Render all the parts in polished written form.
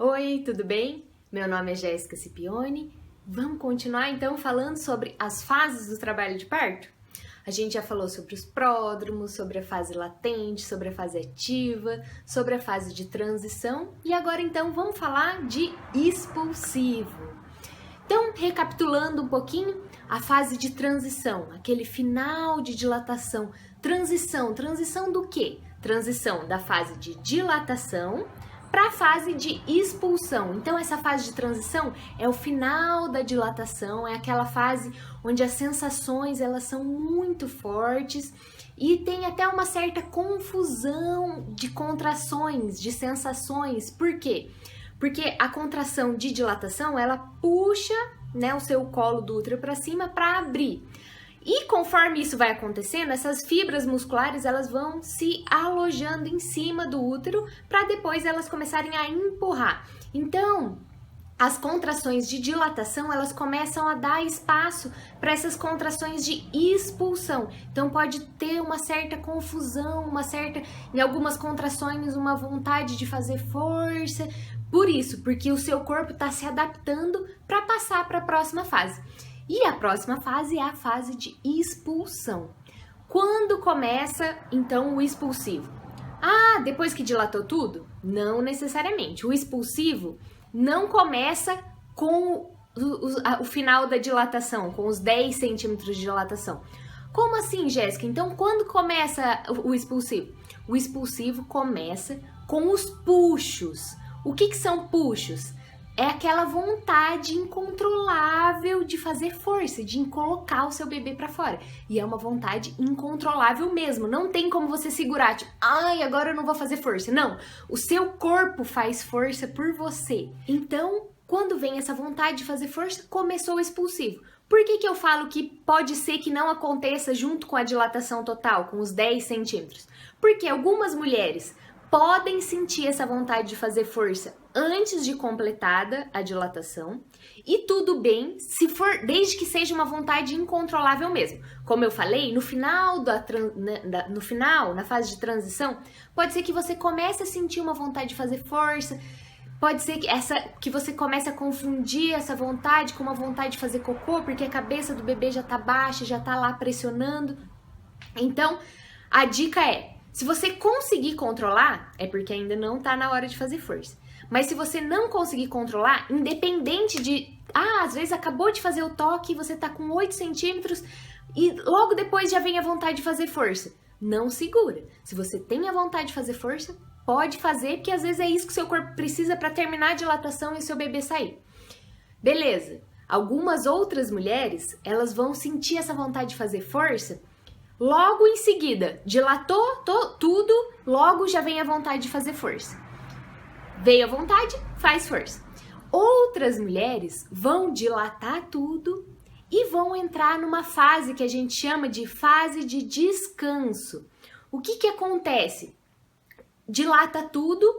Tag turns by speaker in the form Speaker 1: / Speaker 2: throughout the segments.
Speaker 1: Oi, tudo bem? Meu nome é Jéssica Scipione. Vamos continuar então falando sobre as fases do trabalho de parto? A gente já falou sobre os pródromos, sobre a fase latente, sobre a fase ativa, sobre a fase de transição e agora então vamos falar de expulsivo. Então, recapitulando um pouquinho, a fase de transição, aquele final de dilatação. Transição do quê? Transição da fase de dilatação para a fase de expulsão. Então, essa fase de transição é o final da dilatação, é aquela fase onde as sensações elas são muito fortes e tem até uma certa confusão de contrações, de sensações. Por quê? Porque a contração de dilatação, ela puxa, né, o seu colo do útero para cima para abrir. E conforme isso vai acontecendo, essas fibras musculares, elas vão se alojando em cima do útero para depois elas começarem a empurrar. Então, as contrações de dilatação, elas começam a dar espaço para essas contrações de expulsão. Então pode ter uma certa confusão, em algumas contrações, uma vontade de fazer força. Por isso, porque o seu corpo está se adaptando para passar para a próxima fase. E a próxima fase é a fase de expulsão. Quando começa, então, o expulsivo? Depois que dilatou tudo? Não necessariamente. O expulsivo não começa com o final da dilatação, com os 10 centímetros de dilatação. Como assim, Jéssica? Então, quando começa o expulsivo? O expulsivo começa com os puxos. O que são puxos? É aquela vontade incontrolável de fazer força, de colocar o seu bebê para fora. E é uma vontade incontrolável mesmo. Não tem como você segurar, tipo, agora eu não vou fazer força. Não, o seu corpo faz força por você. Então, quando vem essa vontade de fazer força, começou o expulsivo. Por que eu falo que pode ser que não aconteça junto com a dilatação total, com os 10 centímetros? Porque algumas mulheres podem sentir essa vontade de fazer força antes de completada a dilatação e tudo bem se for, desde que seja uma vontade incontrolável mesmo. Como eu falei, no final, na fase de transição, pode ser que você comece a sentir uma vontade de fazer força, pode ser que você comece a confundir essa vontade com uma vontade de fazer cocô, porque a cabeça do bebê já tá baixa, já tá lá pressionando. Então, a dica é: se você conseguir controlar, é porque ainda não tá na hora de fazer força. Mas se você não conseguir controlar, independente de... às vezes acabou de fazer o toque, você tá com 8 centímetros e logo depois já vem a vontade de fazer força. Não segura. Se você tem a vontade de fazer força, pode fazer, porque às vezes é isso que o seu corpo precisa para terminar a dilatação e o seu bebê sair. Beleza. Algumas outras mulheres, elas vão sentir essa vontade de fazer força. Logo em seguida, dilatou tudo, logo já vem a vontade de fazer força. Veio a vontade, faz força. Outras mulheres vão dilatar tudo e vão entrar numa fase que a gente chama de fase de descanso. O que acontece? Dilata tudo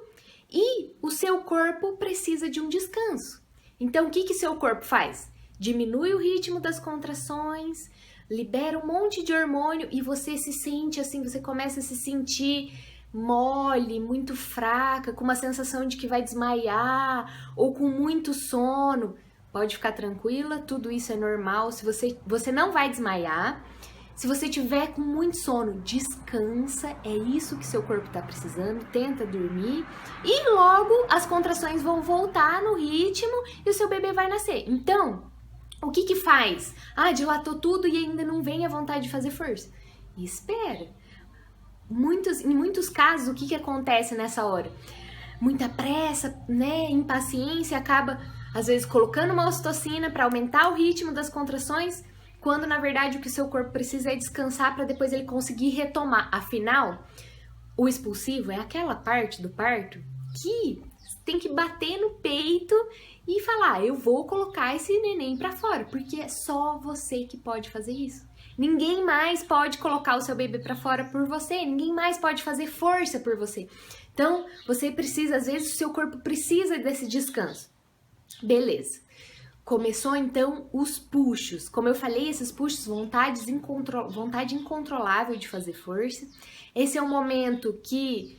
Speaker 1: e o seu corpo precisa de um descanso. Então, o que seu corpo faz? Diminui o ritmo das contrações, libera um monte de hormônio e você se sente assim, você começa a se sentir mole, muito fraca, com uma sensação de que vai desmaiar ou com muito sono. Pode ficar tranquila, tudo isso é normal. Se você não vai desmaiar. Se você tiver com muito sono, descansa, é isso que seu corpo está precisando, tenta dormir e logo as contrações vão voltar no ritmo e o seu bebê vai nascer. Então, o que faz? Dilatou tudo e ainda não vem a vontade de fazer força. Espera. Em muitos casos, o que acontece nessa hora? Muita pressa, né? Impaciência, acaba às vezes colocando uma ocitocina para aumentar o ritmo das contrações, quando na verdade o que o seu corpo precisa é descansar para depois ele conseguir retomar. Afinal, o expulsivo é aquela parte do parto que tem que bater no peito e falar: eu vou colocar esse neném para fora, porque é só você que pode fazer isso. Ninguém mais pode colocar o seu bebê para fora por você, ninguém mais pode fazer força por você. Então, você precisa, às vezes, o seu corpo precisa desse descanso. Beleza. Começou, então, os puxos. Como eu falei, esses puxos, vontade incontrolável de fazer força. Esse é um momento que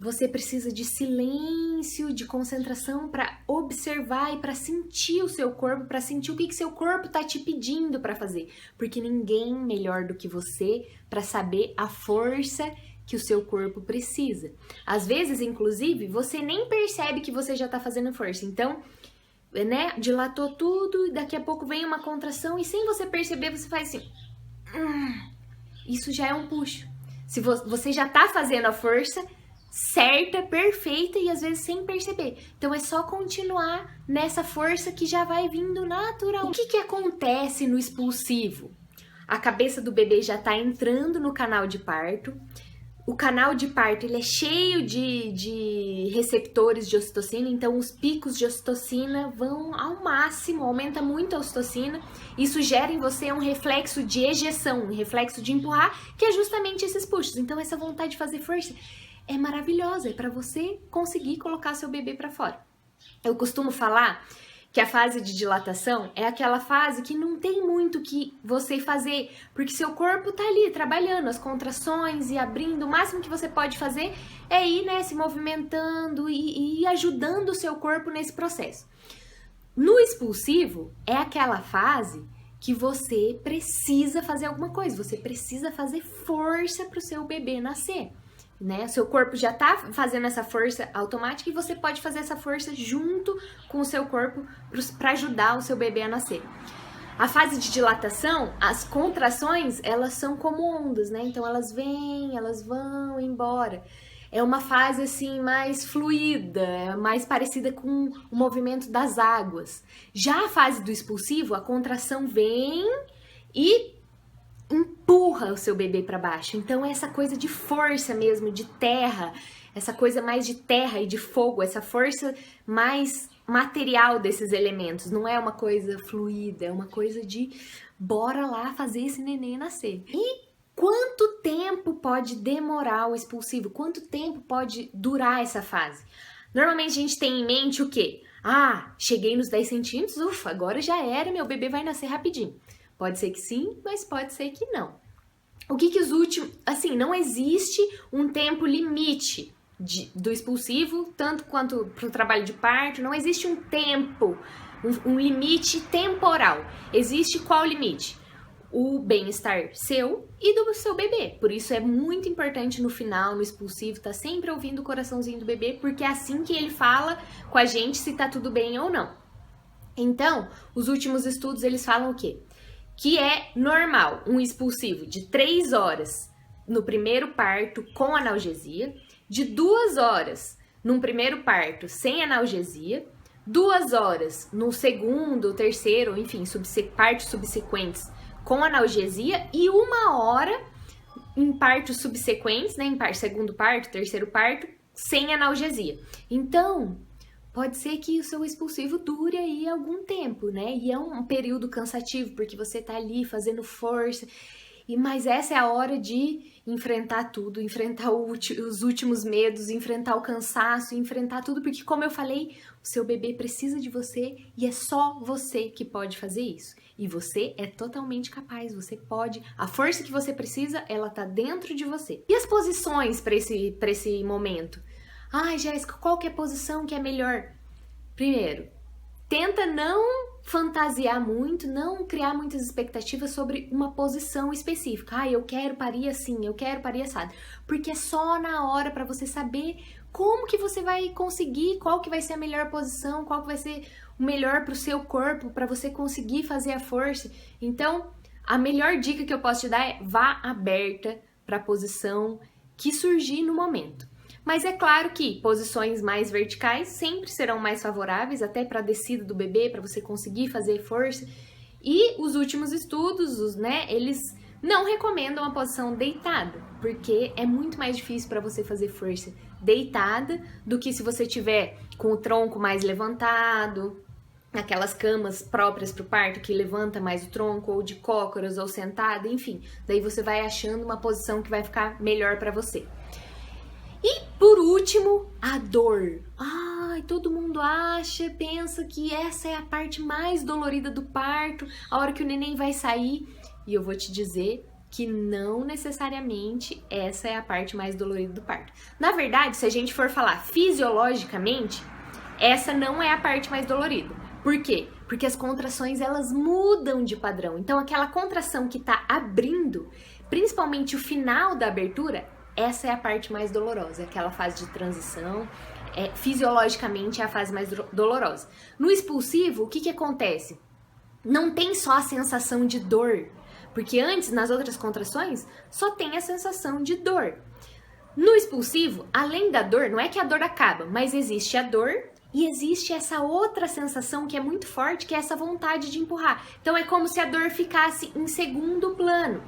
Speaker 1: Você precisa de silêncio, de concentração para observar e para sentir o seu corpo, para sentir o que seu corpo tá te pedindo para fazer. Porque ninguém melhor do que você para saber a força que o seu corpo precisa. Às vezes, inclusive, você nem percebe que você já tá fazendo força. Então, né, dilatou tudo e daqui a pouco vem uma contração e sem você perceber, você faz assim. Isso já é um puxo. Se você já tá fazendo a força certa, perfeita e às vezes sem perceber. Então é só continuar nessa força que já vai vindo natural. O que acontece no expulsivo? A cabeça do bebê já tá entrando no canal de parto. O canal de parto ele é cheio de receptores de ocitocina, então os picos de ocitocina vão ao máximo, aumenta muito a ocitocina. Isso gera em você um reflexo de ejeção, um reflexo de empurrar, que é justamente esses puxos. Então essa vontade de fazer força é maravilhosa, é para você conseguir colocar seu bebê para fora. Eu costumo falar que a fase de dilatação é aquela fase que não tem muito o que você fazer, porque seu corpo tá ali trabalhando, as contrações e abrindo, o máximo que você pode fazer é ir, né, se movimentando e ajudando o seu corpo nesse processo. No expulsivo, é aquela fase que você precisa fazer alguma coisa, você precisa fazer força para o seu bebê nascer. Né? Seu corpo já tá fazendo essa força automática e você pode fazer essa força junto com o seu corpo para ajudar o seu bebê a nascer. A fase de dilatação, as contrações, elas são como ondas, né? Então elas vêm, elas vão embora. É uma fase assim mais fluida, mais parecida com o movimento das águas. Já a fase do expulsivo, a contração vem e empurra o seu bebê para baixo. Então essa coisa de força mesmo, de terra, essa coisa mais de terra e de fogo, essa força mais material desses elementos, não é uma coisa fluida, é uma coisa de bora lá fazer esse neném nascer. E quanto tempo pode demorar o expulsivo? Quanto tempo pode durar essa fase? Normalmente a gente tem em mente o quê? Cheguei nos 10 centímetros, ufa, agora já era, meu bebê vai nascer rapidinho. Pode ser que sim, mas pode ser que não. O que os últimos... Assim, não existe um tempo limite do expulsivo, tanto quanto para o trabalho de parto, não existe um tempo, um limite temporal. Existe qual limite? O bem-estar seu e do seu bebê. Por isso é muito importante no final, no expulsivo, tá sempre ouvindo o coraçãozinho do bebê, porque é assim que ele fala com a gente se tá tudo bem ou não. Então, os últimos estudos, eles falam o quê? Que é normal um expulsivo de 3 horas no primeiro parto com analgesia, de 2 horas num primeiro parto sem analgesia, 2 horas no segundo, terceiro, enfim, partos subsequentes com analgesia e 1 hora em partos subsequentes, né, em segundo parto, terceiro parto, sem analgesia. Então, pode ser que o seu expulsivo dure aí algum tempo, né? E é um período cansativo, porque você tá ali fazendo força. Mas essa é a hora de enfrentar tudo, enfrentar os últimos medos, enfrentar o cansaço, enfrentar tudo, porque como eu falei, o seu bebê precisa de você e é só você que pode fazer isso. E você é totalmente capaz, você pode. A força que você precisa, ela tá dentro de você. E as posições para esse momento? Jéssica, qual que é a posição que é melhor? Primeiro, tenta não fantasiar muito, não criar muitas expectativas sobre uma posição específica. Eu quero parir assim, eu quero parir assado. Porque é só na hora para você saber como que você vai conseguir, qual que vai ser a melhor posição, qual que vai ser o melhor para o seu corpo, para você conseguir fazer a força. Então, a melhor dica que eu posso te dar é vá aberta para a posição que surgir no momento. Mas é claro que posições mais verticais sempre serão mais favoráveis, até para a descida do bebê, para você conseguir fazer força. E os últimos estudos, né, eles não recomendam a posição deitada, porque é muito mais difícil para você fazer força deitada do que se você tiver com o tronco mais levantado, aquelas camas próprias para o parto que levanta mais o tronco, ou de cócoras, ou sentada, enfim. Daí você vai achando uma posição que vai ficar melhor para você. E por último, a dor. Todo mundo pensa que essa é a parte mais dolorida do parto, a hora que o neném vai sair. E eu vou te dizer que não necessariamente essa é a parte mais dolorida do parto. Na verdade, se a gente for falar fisiologicamente, essa não é a parte mais dolorida. Por quê? Porque as contrações, elas mudam de padrão. Então, aquela contração que tá abrindo, principalmente o final da abertura, essa é a parte mais dolorosa, aquela fase de transição, fisiologicamente é a fase mais dolorosa. No expulsivo, o que acontece? Não tem só a sensação de dor, porque antes, nas outras contrações, só tem a sensação de dor. No expulsivo, além da dor, não é que a dor acaba, mas existe a dor e existe essa outra sensação que é muito forte, que é essa vontade de empurrar. Então é como se a dor ficasse em segundo plano.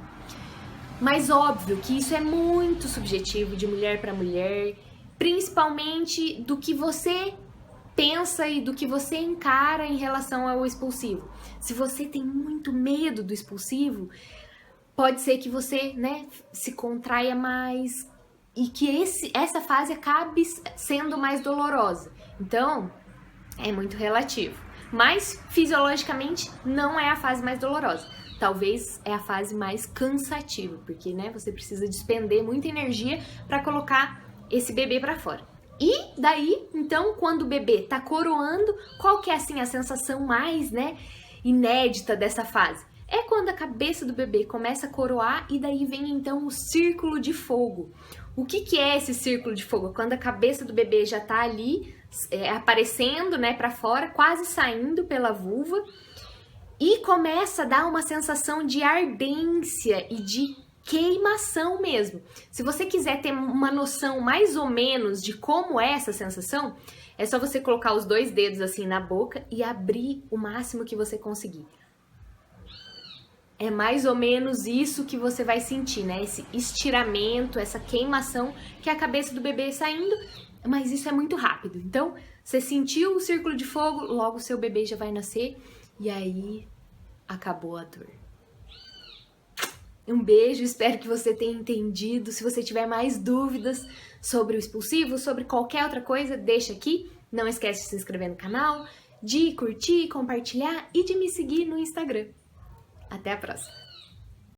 Speaker 1: Mas óbvio que isso é muito subjetivo de mulher para mulher, principalmente do que você pensa e do que você encara em relação ao expulsivo. Se você tem muito medo do expulsivo, pode ser que você, né, se contraia mais e que essa fase acabe sendo mais dolorosa. Então, é muito relativo. Mas, fisiologicamente, não é a fase mais dolorosa. Talvez é a fase mais cansativa, porque, né, você precisa despender muita energia para colocar esse bebê para fora. E daí, então, quando o bebê tá coroando, qual que é, assim, a sensação mais, né, inédita dessa fase? É quando a cabeça do bebê começa a coroar e daí vem, então, o círculo de fogo. O que é esse círculo de fogo? Quando a cabeça do bebê já tá ali, aparecendo, né, para fora, quase saindo pela vulva, e começa a dar uma sensação de ardência e de queimação mesmo. Se você quiser ter uma noção mais ou menos de como é essa sensação, é só você colocar os 2 dedos assim na boca e abrir o máximo que você conseguir. É mais ou menos isso que você vai sentir, né? Esse estiramento, essa queimação, que é a cabeça do bebê saindo, mas isso é muito rápido. Então, você sentiu o círculo de fogo, logo o seu bebê já vai nascer e aí acabou a dor. Um beijo, espero que você tenha entendido. Se você tiver mais dúvidas sobre o expulsivo, sobre qualquer outra coisa, deixa aqui. Não esquece de se inscrever no canal, de curtir, compartilhar e de me seguir no Instagram. Até a próxima!